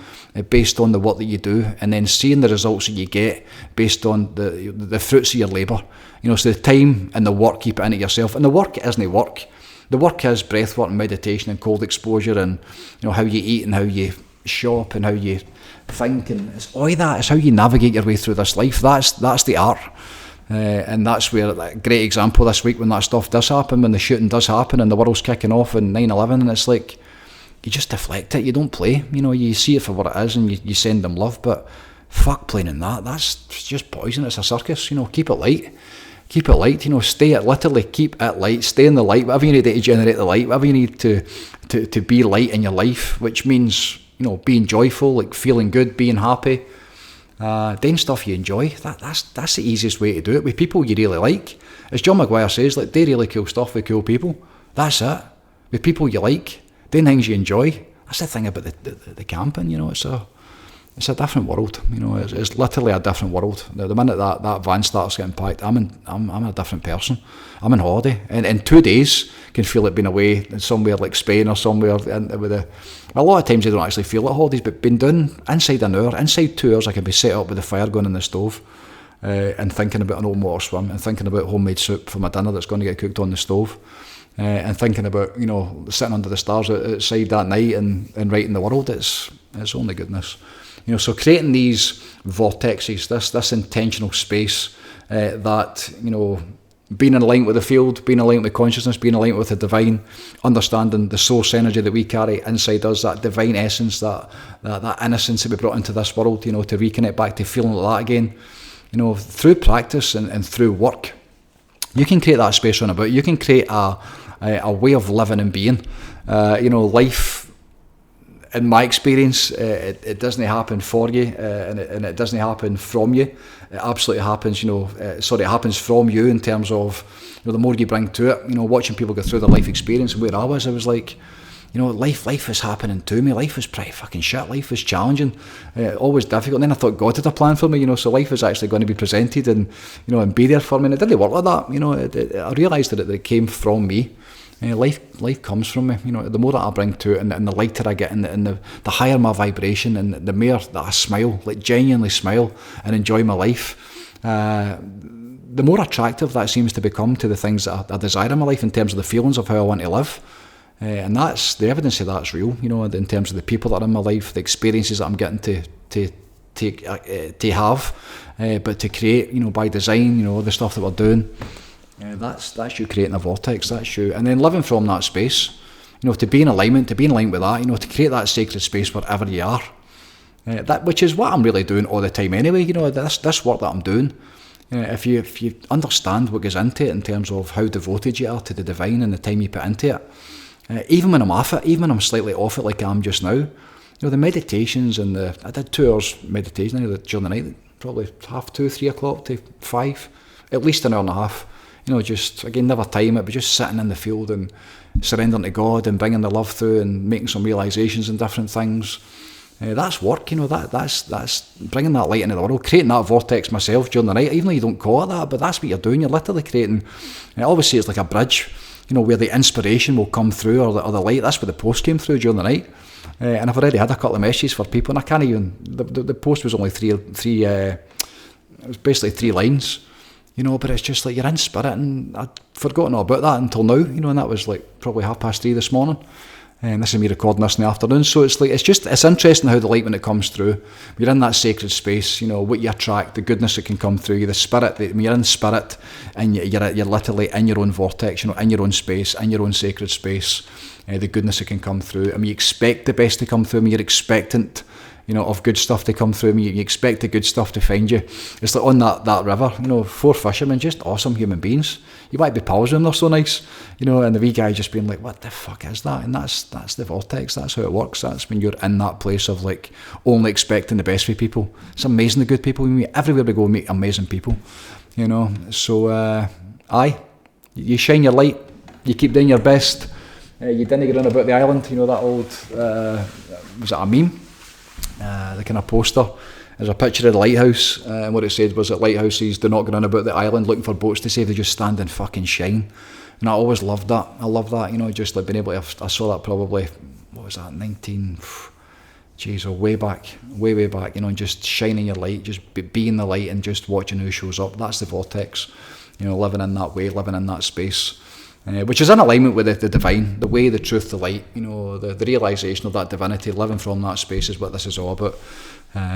based on the work that you do, and then seeing the results that you get based on the fruits of your labour. You know, so the time and the work you put into yourself, and the work isn't work. The work is breath work and meditation and cold exposure, and you know how you eat and how you shop and how you think, and it's all that. It's how you navigate your way through this life. That's the art. And that's where a great example this week, when that stuff does happen, when the shooting does happen and the world's kicking off in 9/11, and it's like you just deflect it, you don't play, you know, you see it for what it is and you send them love, but fuck playing in that's just poison. It's a circus, you know. Keep it light, you know. Literally keep it light, stay in the light, whatever you need to generate the light, whatever you need to be light in your life, which means, you know, being joyful, like feeling good, being happy. Doing stuff you enjoy, that's the easiest way to do it, with people you really like. As John McGuire says, like, do really cool stuff with cool people. That's it. With people you like, doing things you enjoy. That's the thing about the camping, you know. It's a different world, you know. It's literally a different world. The minute that van starts getting packed, I'm a different person. I'm on holiday, and in 2 days can feel like being away somewhere like Spain or somewhere. A lot of times I don't actually feel like holidays, but been doing inside an hour, inside 2 hours, I can be set up with the fire going in the stove, and thinking about an old water swim, and thinking about homemade soup for my dinner that's going to get cooked on the stove, and thinking about, you know, sitting under the stars outside that night and writing the world. It's only goodness. You know, so creating these vortexes, this intentional space that, you know, being in line with the field, being in line with consciousness, being in line with the divine, understanding the source energy that we carry inside us, that divine essence, that innocence that we brought into this world, to reconnect back to feeling like that again. Through practice and through work, you can create that space round about. You can create a way of living and being. Life, in my experience, it doesn't happen for you, and it doesn't happen from you. It absolutely happens, it happens from you in terms of, the more you bring to it, watching people go through their life experience. And where I was like, life is happening to me. Life is pretty fucking shit. Life is challenging, always difficult. And then I thought God had a plan for me, so life is actually going to be presented and, and be there for me. And it didn't work like that, I realised that it came from me. Life comes from me. The more that I bring to it, and the lighter I get, and the higher my vibration, and the more that I smile, like genuinely smile and enjoy my life, the more attractive that seems to become to the things that I desire in my life in terms of the feelings of how I want to live. And that's the evidence of that's real. In terms of the people that are in my life, the experiences that I'm getting to have, but to create, by design, the stuff that we're doing. That's you creating a vortex, that's you. And then living from that space, to be in alignment, to be in line with that, to create that sacred space wherever you are. That, which is what I'm really doing all the time anyway, this work that I'm doing. If you understand what goes into it in terms of how devoted you are to the divine and the time you put into it, even when I'm off it, even when I'm slightly off it like I am just now, the meditations and I did 2 hours meditation during the night, probably 2:30, 3 o'clock to 5, at least an hour and a half. Just, again, never time it, but just sitting in the field and surrendering to God and bringing the love through and making some realisations and different things. That's work, that's bringing that light into the world, creating that vortex myself during the night, even though you don't call it that, but that's what you're doing. You're literally creating, I always say it's like a bridge, where the inspiration will come through, or the light. That's where the post came through during the night. And I've already had a couple of messages for people, and I can't even, the post was only three, it was basically 3 lines. But it's just like you're in spirit, and I'd forgotten all about that until now, and that was like probably 3:30 this morning. And this is me recording this in the afternoon, so it's interesting how the light, when it comes through, you're in that sacred space, what you attract, the goodness that can come through, the spirit, when you're in spirit, and you're literally in your own vortex, in your own space, in your own sacred space, the goodness that can come through. You expect the best to come through, you're expectant, of good stuff to come through. You expect the good stuff to find you. It's like on that river, 4 fishermen, just awesome human beings. You might be pals with them, they're so nice, and the wee guy just being like, what the fuck is that? And that's the vortex, that's how it works. That's when you're in that place of like only expecting the best for people. It's amazing the good people we meet. Everywhere we go, we meet amazing people, So, you shine your light, you keep doing your best. You didn't get on about the island, that old, was it a meme? The kind of poster. There's a picture of the lighthouse, and what it said was that lighthouses do not go on about the island looking for boats to save, they just stand and fucking shine. And I always loved that. I love that, just like being able to, I saw that probably, what was that, way back, and just shining your light, just being the light and just watching who shows up. That's the vortex, living in that way, living in that space. Which is in alignment with the divine, the way, the truth, the light, the realisation of that divinity, living from that space is what this is all about.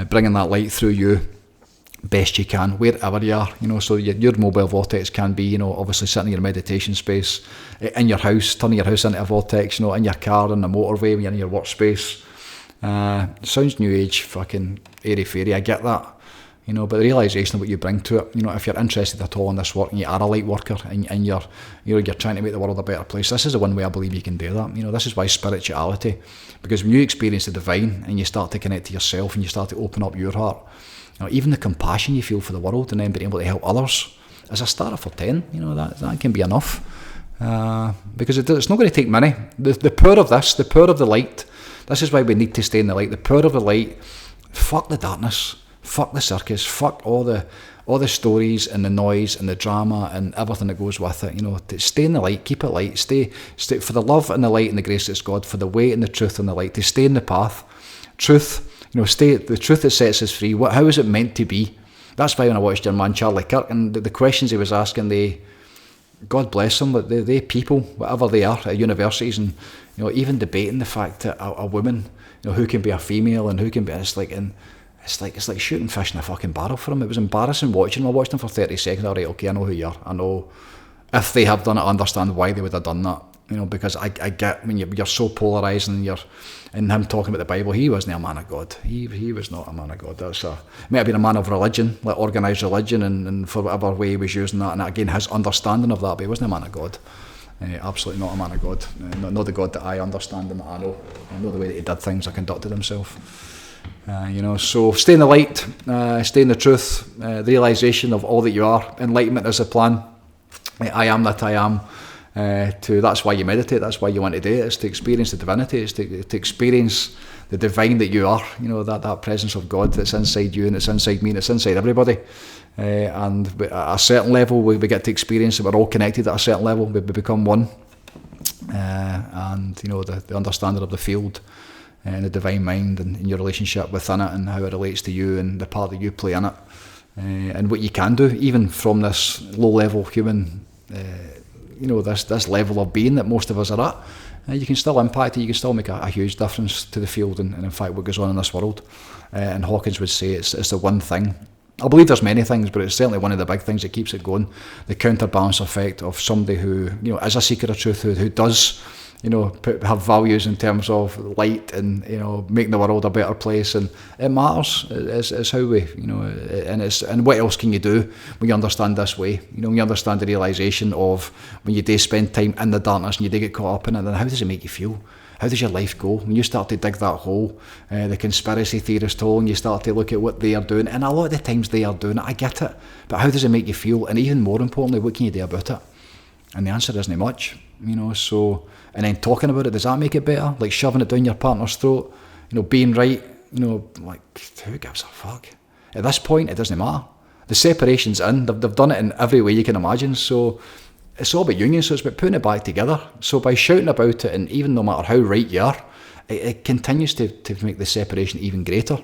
Bringing that light through you best you can, wherever you are, so your mobile vortex can be, obviously sitting in your meditation space, in your house, turning your house into a vortex, in your car, on the motorway, when you're in your workspace. Sounds new age, fucking airy-fairy, I get that. But the realisation of what you bring to it, if you're interested at all in this work and you are a light worker and you're trying to make the world a better place, this is the one way I believe you can do that. This is why spirituality, because when you experience the divine and you start to connect to yourself and you start to open up your heart, even the compassion you feel for the world and then being able to help others, as a starter for 10, that can be enough. Because it's not going to take many. The power of this, the power of the light, this is why we need to stay in the light. The power of the light, fuck the darkness. Fuck the circus, fuck all the stories and the noise and the drama and everything that goes with it. To stay in the light, keep it light, stay for the love and the light and the grace that's God, for the way and the truth and the light, to stay in the path. Truth, stay the truth that sets us free. How is it meant to be? That's why when I watched your man Charlie Kirk and the questions he was asking, God bless them, but they people, whatever they are at universities, and even debating the fact that a woman, who can be a female and who can be, it's like shooting fish in a fucking barrel for him. It was embarrassing watching him. I watched him for 30 seconds. All right, okay, I know who you are. I know if they have done it, understand why they would have done that. Because I get when you're so polarised and him talking about the Bible, he wasn't a man of God. He was not a man of God. Might have been a man of religion, like organised religion, and for whatever way he was using that. And again, his understanding of that, but he wasn't a man of God. Absolutely not a man of God. Not the God that I understand and that I know. I know the way that he did things, or conducted himself. So stay in the light, stay in the truth, the realisation of all that you are. Enlightenment is the plan. I am that I am. That's why you meditate, that's why you want to do it. It's to experience the divinity, it's to experience the divine that you are, that presence of God that's inside you and it's inside me and it's inside everybody. And at a certain level we get to experience that we're all connected at a certain level, we become one. And the understanding of the field and the divine mind and your relationship within it and how it relates to you and the part that you play in it. And what you can do, even from this low level human this level of being that most of us are at, you can still impact it, you can still make a huge difference to the field and in fact what goes on in this world. And Hawkins would say it's the one thing. I believe there's many things, but it's certainly one of the big things that keeps it going. The counterbalance effect of somebody who is a seeker of truth, who does have values in terms of light and making the world a better place, and it matters. It's how we and what else can you do when you understand this way? When you understand the realisation of when you do spend time in the darkness and you do get caught up in it, then how does it make you feel? How does your life go when you start to dig that hole, the conspiracy theorist hole, and you start to look at what they are doing? And a lot of the times they are doing it, I get it, but how does it make you feel? And even more importantly, what can you do about it? And the answer isn't much, so, and then talking about it, does that make it better? Like shoving it down your partner's throat, being right, like, who gives a fuck? At this point, it doesn't matter. The separation's in, they've done it in every way you can imagine, so it's all about union, so it's about putting it back together. So by shouting about it, and even no matter how right you are, it continues to make the separation even greater,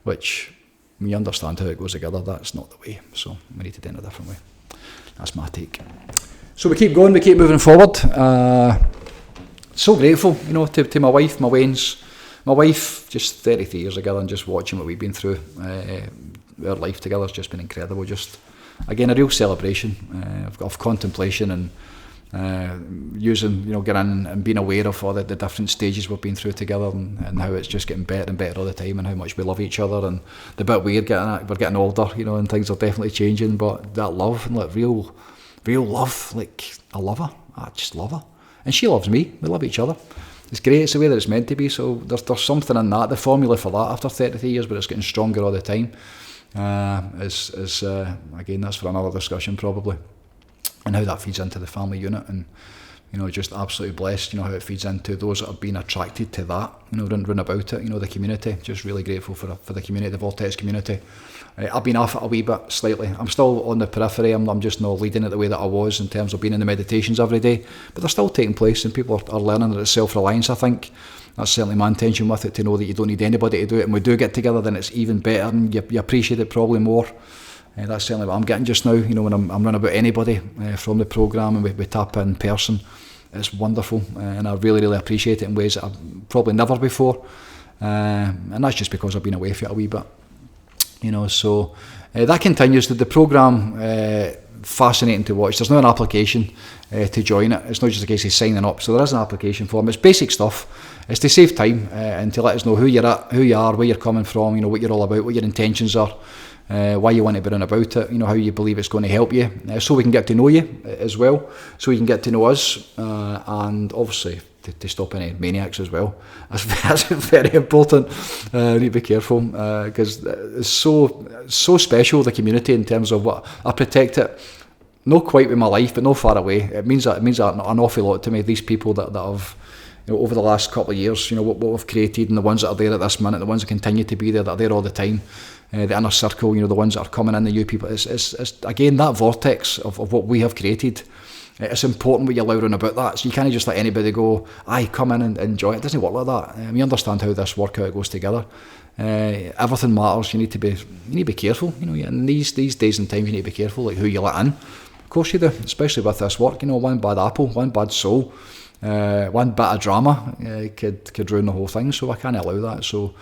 which, when you understand how it goes together, that's not the way, so we need to do it in a different way. That's my take. So we keep going, we keep moving forward. So grateful, to my wife, my Waynes. My wife, just 33 years ago, and just watching what we've been through. Our life together has just been incredible. Just, again, a real celebration of contemplation and using, getting in and being aware of all the different stages we've been through together, and how it's just getting better and better all the time, and how much we love each other, and the bit we're getting older, and things are definitely changing, but that love and like real love, like I love her, I just love her, and she loves me, we love each other. It's great, it's the way that it's meant to be, so there's something in that, the formula for that after 33 years, but it's getting stronger all the time. Again, that's for another discussion probably, and how that feeds into the family unit, and just absolutely blessed, how it feeds into those that have been attracted to that, run about it, the community. Just really grateful for the community, the Vortex community. I've been off it a wee bit, slightly. I'm still on the periphery, I'm just not leading it the way that I was in terms of being in the meditations every day, but they're still taking place, and people are learning that it's self-reliance, I think. That's certainly my intention with it, to know that you don't need anybody to do it, and we do get together, then it's even better, and you appreciate it probably more. That's certainly what I'm getting just now, when I'm running about anybody from the programme, and we tap in person. It's wonderful, and I really, really appreciate it in ways that I've probably never before, and that's just because I've been away for it a wee bit, so that continues. The programme, fascinating to watch. There's no an application to join it. It's not just a case of signing up, so there is an application form. It's basic stuff. It's to save time and to let us know who you're at, who you are, where you're coming from, what you're all about, what your intentions are, why you want to be on about it, how you believe it's going to help you, so we can get to know you as well, so you can get to know us, and obviously to stop any maniacs as well. That's very important. We need to be careful, because it's so special, the community, in terms of what I protect it. Not quite with my life, but not far away. It means an awful lot to me. These people that have, over the last couple of years, what we've created, and the ones that are there at this minute, the ones that continue to be there, that are there all the time. The inner circle, the ones that are coming in, the new people. It's again that vortex of what we have created. It's important what you allow around about that. So you can't just let anybody go, come in and enjoy it. It doesn't work like that. We understand how this workout goes together. Everything matters. You need to be careful. In these days and times, you need to be careful, like who you let in. Of course you do, especially with this work. One bad apple, one bad soul, one bit of drama could ruin the whole thing. So I can't allow that. So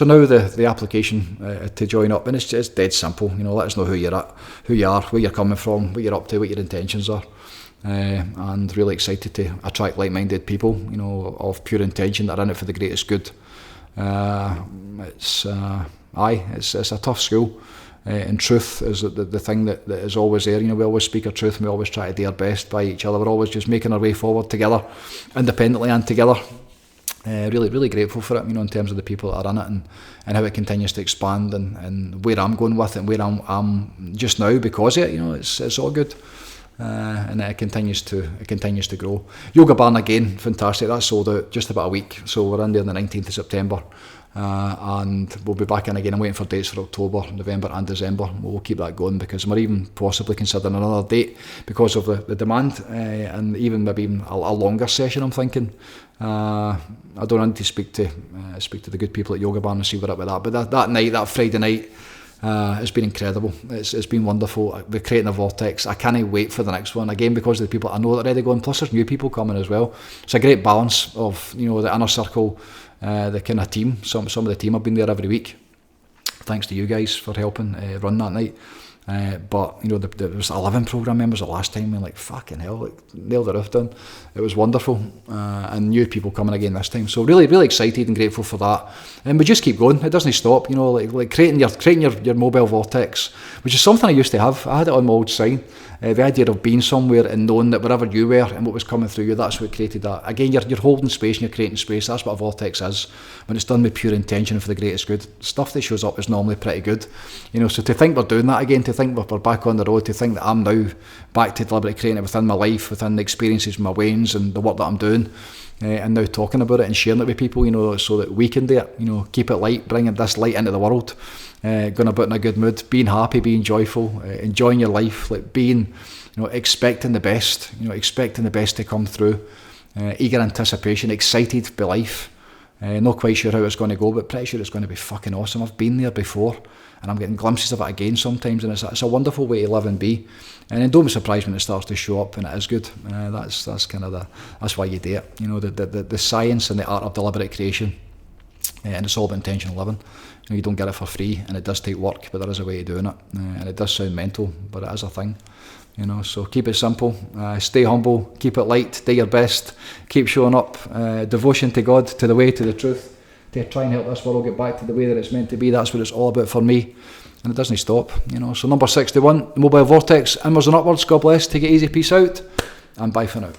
now the application to join up, and it's dead simple. Let us know who you're at, who you are, where you're coming from, what you're up to, what your intentions are. and really excited to attract like-minded people, you know, of pure intention that are in it for the greatest good. It's a tough school, and truth is the thing that is always there. You know, we always speak our truth and we always try to do our best by each other. We're always just making our way forward together, independently and together. Really grateful for it, you know, in terms of the people that are in it, and how it continues to expand, and where I'm going with it, and where I'm just now because of it. You know, it's all good. And it continues to grow. Yoga Barn again, fantastic. That sold out just about a week, so we're in there on the 19th of September, and we'll be back in again. I'm waiting for dates for October, November and December. We'll keep that going because we're even possibly considering another date because of the demand, and even maybe even a longer session, I'm thinking. I don't need to speak to the good people at Yoga Barn and see what's up with that, but that night, that Friday night, it's been incredible. It's been wonderful. We're creating a Vortex. I can't wait for the next one, again because of the people I know that are already going, plus there's new people coming as well. It's a great balance of, you know, the inner circle, the kind of team. Some of the team have been there every week, thanks to you guys for helping run that night. But you know, there was 11 programme members the last time, and like fucking hell, like nailed the roof down. It was wonderful, and new people coming again this time. So really excited and grateful for that. And we just keep going. It doesn't stop. You know, like creating your mobile Vortex, which is something I used to have. I had it on my old sign. The idea of being somewhere and knowing that wherever you were and what was coming through you, that's what created that. Again, you're holding space and you're creating space. That's what a Vortex is when it's done with pure intention for the greatest good. Stuff that shows up is normally pretty good, you know. So to think we're doing that again, to think we're back on the road, to think that I'm now back to deliberately creating it within my life, within the experiences, my ways, and the work that I'm doing, and now talking about it and sharing it with people, you know, so that we can do it. You know, keep it light, bringing this light into the world. Going about in a good mood, being happy, being joyful, enjoying your life, like being, you know, expecting the best, to come through, eager anticipation, excited by life, not quite sure how it's going to go, but pretty sure it's going to be fucking awesome. I've been there before, and I'm getting glimpses of it again sometimes, and it's a wonderful way to live and be. And then don't be surprised when it starts to show up and it is good. That's kind of that's why you do it. You know, the science and the art of deliberate creation, and it's all about intentional living. You know, you don't get it for free, and it does take work, but there is a way of doing it, and it does sound mental, but it is a thing. You know, so keep it simple, stay humble, keep it light, do your best, keep showing up, devotion to God, to the way, to the truth, to try and help this world get back to the way that it's meant to be. That's what it's all about for me, and it doesn't stop. You know, so number 61, the Mobile Vortex, inwards and upwards. God bless, take it easy, peace out, and bye for now.